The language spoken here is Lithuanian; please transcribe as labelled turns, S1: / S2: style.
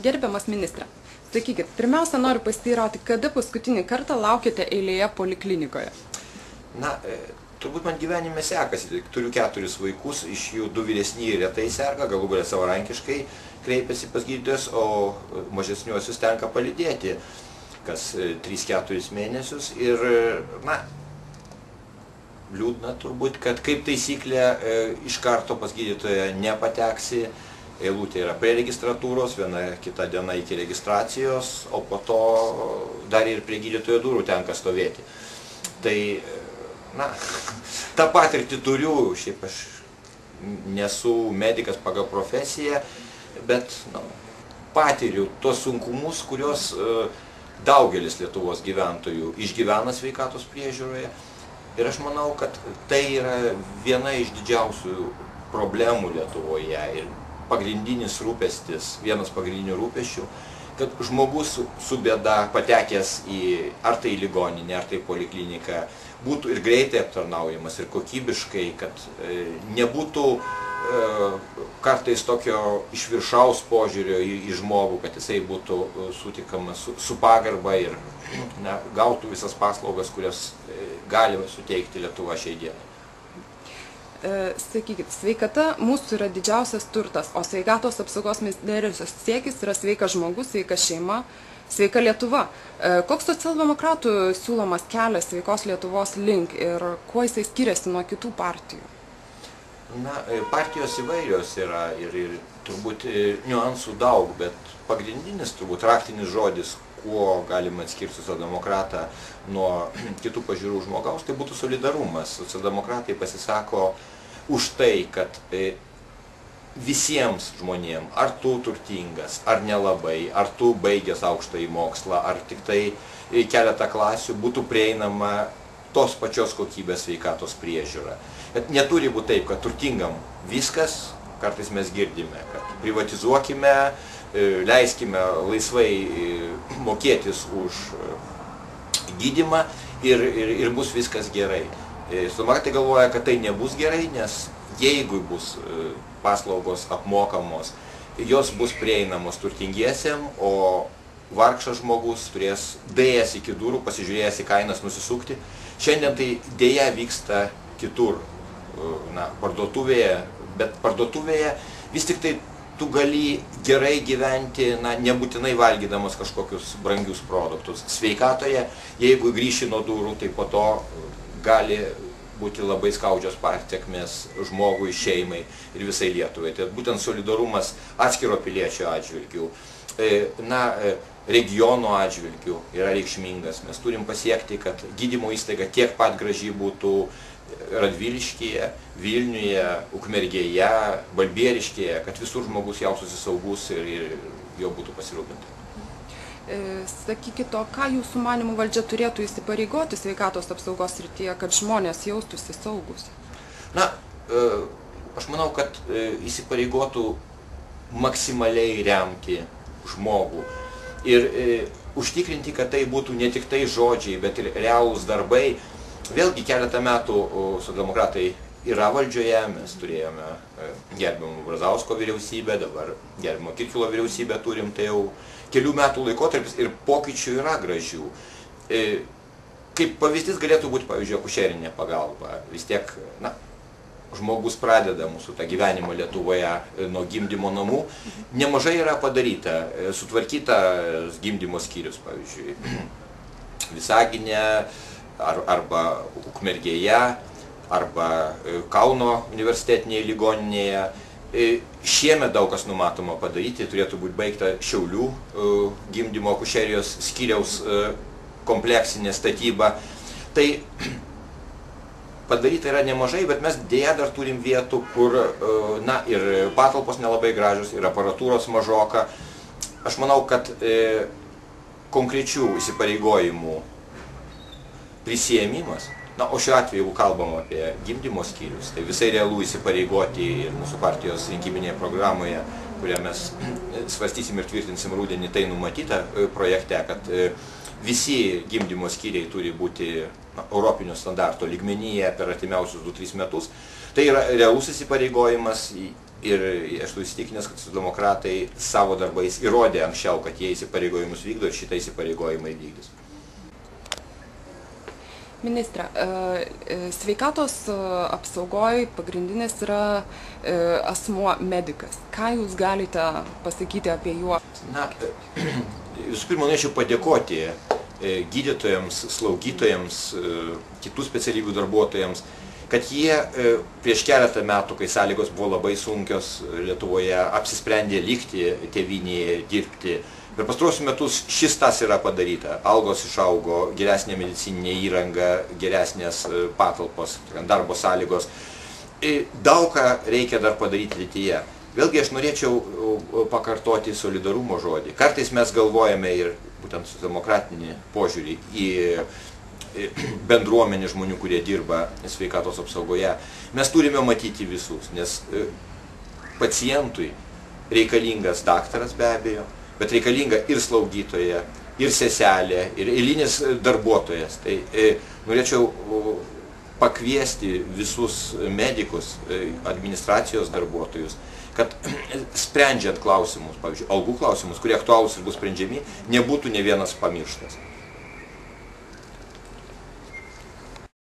S1: Gerbiamas ministre, sakykit, pirmiausia noriu pasiteirauti, kada paskutinį kartą laukėte eilėje poliklinikoje?
S2: Na, turbūt man gyvenime sekasi. Turiu 4 vaikus, iš jų 2 vyresni retai serga, galų galia savarankiškai kreipiasi pas gydytojus, o mažesniuosius tenka palydėti kas 3-4 mėnesius. Ir, na, liūdna turbūt, kad kaip taisyklė iš karto pas gydytoją nepateksi. Eilutė yra prie registratūros, viena kita diena iki registracijos, o po to dar ir prie gydytojo durų tenka stovėti. Tai, na, tą patirtį turiu, šiaip aš nesu medikas pagal profesiją, bet patiriu tuos sunkumus, kurios daugelis Lietuvos gyventojų išgyvena sveikatos priežiūroje. Ir aš manau, kad tai yra viena iš didžiausių problemų Lietuvoje ir pagrindinis rūpestis, vienas pagrindinių rūpesčių, kad žmogus su bėda patekęs ar tai į ligoninę, ar tai į polikliniką, būtų ir greitai aptarnaujamas, ir kokybiškai, kad nebūtų kartais tokio iš viršaus požiūrio į žmogų, kad jisai būtų sutikamas su pagarba ir gautų visas paslaugas, kurias gali suteikti Lietuva šiai dienai.
S1: Sakykit, sveikata mūsų yra didžiausias turtas, o sveikatos apsaugos ministerijos siekis yra sveikas žmogus, sveika šeima, sveika Lietuva. Koks socialdemokratų siūlomas kelias sveikos Lietuvos link ir kuo jisai skiriasi nuo kitų partijų?
S2: Na, partijos įvairios yra ir turbūt niuansų daug, bet pagrindinis turbūt raktinis žodis, kuo galima atskirti socialdemokratą nuo kitų pažiūrų žmogaus, tai būtų solidarumas. Socialdemokratai pasisako už tai, kad visiems žmonėms, ar tu turtingas, ar nelabai, ar tu baigęs aukštąjį mokslą, ar tik tai keletą klasių, būtų prieinama tos pačios kokybės sveikatos priežiūra. Bet neturi būti taip, kad turtingam viskas, kartais mes girdime, kad privatizuokime, leiskime laisvai mokėtis už gydymą ir bus viskas gerai. Socialdemokratai galvoja, kad tai nebus gerai, nes jeigu bus paslaugos apmokamos, jos bus prieinamos turtingiesiem, o vargšas žmogus turės daėjęs iki durų, pasižiūrėjęs į kainas nusisukti. Šiandien tai dėja vyksta kitur, parduotuvėje, bet parduotuvėje vis tik tai tu gali gerai gyventi, nebūtinai valgydamas kažkokius brangius produktus. Sveikatoje, jeigu grįši nuo durų, tai po to gali būti labai skaudžios pasekmės žmogui, šeimai ir visai Lietuvai. Tai būtent solidarumas atskiro piliečio atžvilgių, regiono atžvilgių yra reikšmingas. Mes turim pasiekti, kad gydymo įstaiga tiek pat graži būtų Radviliškyje, Vilniuje, Ukmergėje, Balbieriškėje, kad visur žmogus jaustųsi saugus ir jo būtų pasirūpinta.
S1: Sakykit, o ką jūsų manimų valdžia turėtų įsipareigoti sveikatos apsaugos srityje, kad žmonės jaustųsi saugus?
S2: Na, aš manau, kad įsipareigotų maksimaliai remti žmogų ir užtikrinti, kad tai būtų ne tik tai žodžiai, bet ir realūs darbai. Vėlgi keletą metų socialdemokratai yra valdžioje, mes turėjome gerbiamo Brazausko vyriausybę, dabar gerbiamo Kirkilo vyriausybę turim, tai jau kelių metų laikotarpis ir pokyčių yra gražių. Kaip pavyzdys galėtų būti, pavyzdžiui, akušerinė pagalba. Vis tiek, žmogus pradeda mūsų tą gyvenimą Lietuvoje nuo gimdymo namų. Nemažai yra padaryta, sutvarkytas gimdymo skyrius, pavyzdžiui, Visagine, arba Ukmergėje, arba Kauno universitetinėje ligoninėje. Šiemet daug kas numatoma padaryti, turėtų būti baigta Šiaulių gimdymo akušerijos skyriaus kompleksinė statyba. Tai padaryta yra nemažai, bet mes dėja dar turim vietų, kur ir patalpos nelabai gražios, ir aparatūros mažoka. Aš manau, kad konkrečių įsipareigojimų prisiėmimas, o šiuo atveju, jeigu kalbam apie gimdymo skyrius, tai visai realu įsipareigoti ir mūsų partijos rinkiminėje programoje, kurią mes svarstysim ir tvirtinsim rudenį, tai numatyta projekte, kad visi gimdymo skyriai turi būti europinio standarto lygmenyje per artimiausius 2-3 metus. Tai yra realus įsipareigojimas, Ir aš esu įsitikinęs, kad socialdemokratai savo darbais įrodė anksčiau, kad jie įsipareigojimus vykdo ir šitą įsipareigojimą įvykdys.
S1: Ministre, sveikatos apsaugoj pagrindinis yra asmuo medikas. Ką jūs galite pasakyti apie juos?
S2: Na, visų pirma, norėčiau padėkoti gydytojams, slaugytojams, kitų specialybių darbuotojams, kad jie prieš keletą metų, kai sąlygos buvo labai sunkios Lietuvoje, apsisprendė likti tėvynėje, dirbti. Per pastaruosius metus šis tas yra padaryta. Algos išaugo, geresnė medicininė įranga, geresnės patalpos, darbo sąlygos. Daug ką reikia dar padaryti ateityje. Vėlgi aš norėčiau pakartoti solidarumo žodį. Kartais mes galvojame ir būtent socialdemokratinį požiūrį į bendruomenė žmonių, kurie dirba sveikatos apsaugoje. Mes turime matyti visus, nes pacientui reikalingas daktaras be abejo, bet reikalinga ir slaugytoja, ir seselė, ir eilinis darbuotojas. Tai norėčiau pakviesti visus medikus, administracijos darbuotojus, kad sprendžiant klausimus, pavyzdžiui, algų klausimus, kurie aktualūs ir bus sprendžiami, nebūtų ne vienas pamirštas.